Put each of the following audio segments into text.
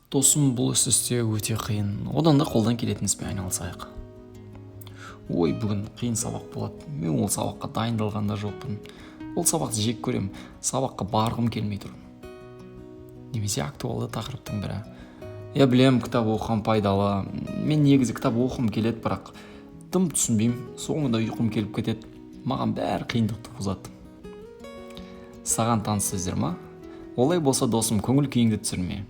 Досым, бұл іс істеу өте қиын. Одан да қолдан келетін іспен айналысайық. Ой, бүгін қиын сабақ болады. Мен ол сабаққа дайындалған да жоқпын. Ол сабақты жек көрем. Сабаққа барғым келмей тұр. Немесе актуалды тақырыптың бірі. Я білем, кітап оқыған пайдалы. Мен негізі кітап оқығым келеді, бірақ тым түсінбеймін. Соңында ұйқым келіп кетеді. Маған бәрі қиындық туғызады. Саған таныс сөздер ма? Олай болса, досым, көңіл күйіңді түсірме.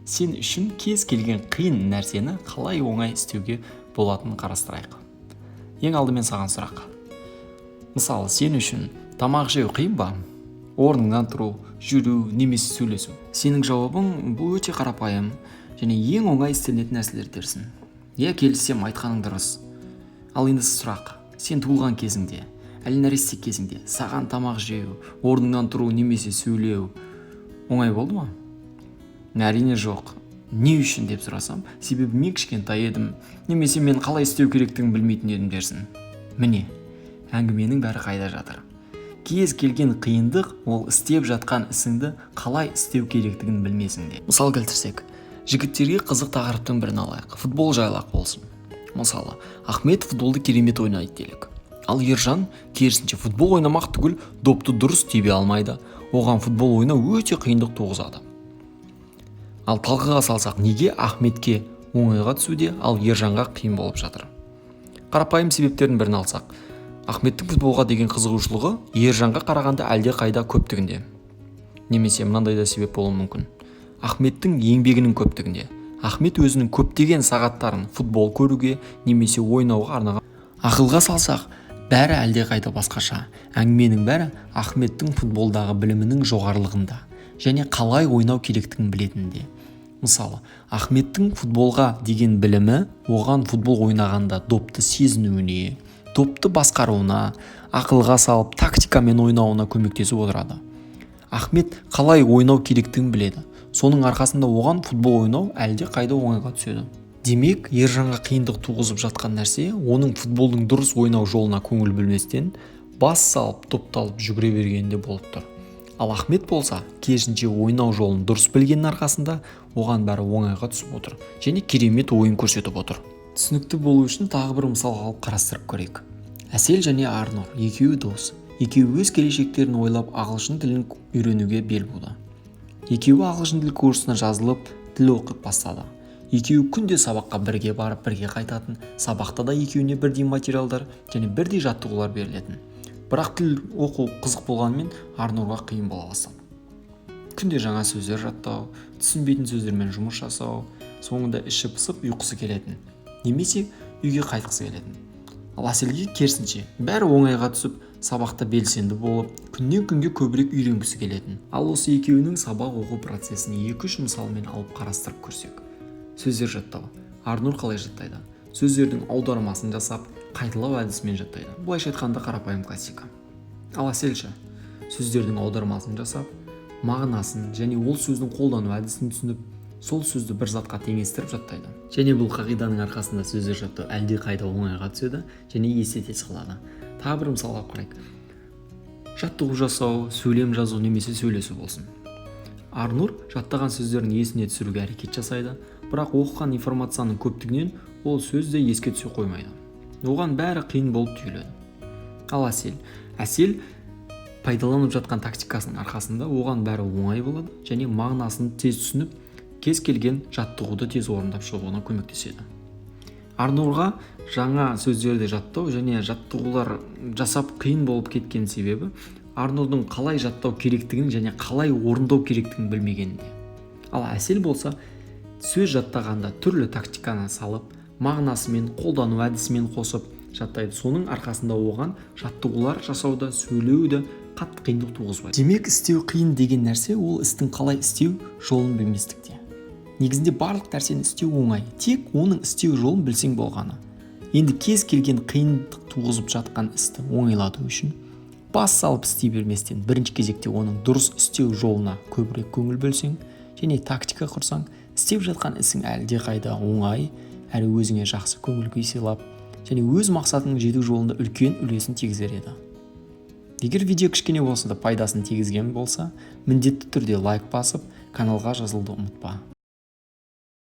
Сен үшін кез келген қиын нәрсені қалай оңай істеуге болатынын қарастырайық. Ең алдымен саған сұрақ. Мысалы, сен үшін тамақ жеу қиын ба? Орныңнан тұру, жүру, немесе сөйлесу. Сенің жауабың бұл өте қарапайым және ең оңай істелетін нәрселер дерсің. Я келісем, айтқаның дұрыс. Ал енді сұрақ. Сен туылған кезіңде, әлі нәресте кезіңде саған тамақ жеу, орныңнан тұру, немесе сөйлеу оңай болды ма? Әрине жоқ. Не үшін деп сұрасам, себебі мен кішкентай едім, немесе мен қалай істеу керектігін білмейтін едім дерсің. Міне, әңгіменің бәрі қайда жатыр. Кез келген қиындық ол істеп жатқан ісіңді қалай істеу керектігін білмесіңде. Мысал келтірсек, жігіттерге қызық тақырыптың бірін алайық. Футбол жайлы болсын. Мысалы, Ахмет футболды керемет ойнайды делік. Ал Ержан керісінше футбол ойнамақ түгіл допты дұрыс тебе алмайды. Оған футбол ойнау өте қиындық туғызады. Ал талқыға салсақ, неге Ахметке оңайға түсуде, ал Ержанға қиын болып жатыр? Қарапайым себептердің бірін алсақ, Ахметтің футболға деген қызығушылығы Ержанға қарағанда әлде қайда көптігінде. Немесе мынандай да себеп болуы мүмкін. Ахметтің еңбегінің көптігінде. Ахмет өзінің көптеген сағаттарын футбол көруге немесе ойнауға арнаған. Ақылға салсақ, бәрі әлде қайда басқаша. Әңгіменің бәрі Ахметтің футболдағы білімінің жоғарылығында және қалай ойнау керектігін білетінде. Мысалы, Ахметтің футболға деген білімі оған футбол ойнағанда допты сезінуіне, допты басқаруына, ақылға салып тактикамен ойнауына көмектесіп отырады. Ахмет қалай ойнау керектігін біледі. Соның арқасында оған футбол ойнау әлде қайда оңайға түседі. Демек, Ержанға қиындық туғызып жатқан нәрсе оның футболдың дұрыс ойнау жолына көңіл бөлместен бас салып, топталып жүгіре бергенде болып тұр. Ал Ахмет болса, керісінше ойнау жолын дұрыс білгеннің арқасында оған бәрі оңайға түсіп отыр және керемет ойын көрсетіп отыр. Түсінікті болу үшін тағы бір мысал алып қарастырып көрейік. Әсел және Арнұр екеуі дос. Екеуі өз келешектерін ойлап ағылшын тілін үйренуге бел буды. Екеуі ағылшын тіл курсына жазылып, тіл оқып бастады. Екеуі күнде сабаққа бірге барып, бірге қайтатын, сабақта да екеуіне бірдей материалдар және бірдей жаттығулар берілетін. Бірақ тіл оқу қызық болғанымен Арнұрға қиын бола бастады. Күнде жаңа сөздер жаттау, түсінбейтін сөздермен жұмыс жасау, соңында іші пысып ұйқысы келетін, немесе үйге қайтқысы келетін. Ал Әселге керісінше, бәрі оңайға түсіп, сабақта белсенді болып, күннен күнге көбірек үйренгісі келетін. Ал осы екеуінің сабақ оқу процесін 2-3 мысалмен алып қарастырып көрсек. Сөздер жаттау. Арнұр қалай жаттайды? Сөздердің аудармасын жасап, қайталау әдісімен жаттайды. Бұлайша айтқанда қарапайым классика. Ал Әселші, сөздердің аудармасын жасап, мағынасын және ол сөздің қолдану әдісін түсініп, сол сөзді бір затқа теңестіріп жаттайды. Және бұл қағиданың арқасында сөздер жаттау әлде қайда оңайға түседі және есте тез қалады. Тағы бір мысал алып қарайық. Жаттығу жасау, сөйлем жазу немесе сөйлесу болсын. Арнұр жаттаған сөздерін есіне түсіруге әрекет жасайды, бірақ оқыған информацияның көптігінен ол сөзді еске түсе қоймайды. Оған бәрі қиын болып түйіледі. Ал Әсел пайдаланып жатқан тактикасының арқасында оған бәрі оңай болады және мағынасын тез түсініп, кез келген жаттығуды тез орындап шығуына көмектеседі. Арнұрға жаңа сөздерді жаттау және жаттығулар жасап қиын болып кеткен себебі Арнұрдың қалай жаттау керектігін және қалай орындау керектігін білмегенінде. Ал Әсел болса, сөз жаттағанда түрлі тактиканы салып, мағынасымен, қолдану әдісімен қосып жаттайды. Соның арқасында оған жаттығулар жасауда, сөйлеуді қатты қиындық туғызбайды. Демек, істеу қиын деген нәрсе ол істің қалай істеу жолын білместікте. Негізінде барлық нәрсені істеу оңай, тек оның істеу жолын білсең болғаны. Енді кез келген қиындық туғызып жатқан істі оңайлату үшін бас салып істей берместен бірінші кезекте оның дұрыс істеу жолына көбірек көңіл бөлсең және тактика құрсаң, істеп жатқан ісің әлде қайда оңай, әрі өзіңе жақсы көңіл күй сыйлап және өз мақсатыңның жету жолында үлкен үлесін тигізер еді. Егер видео кішкене болса да пайдасын тигізген болса, міндетті түрде лайк басып, каналға жазылуды ұмытпа.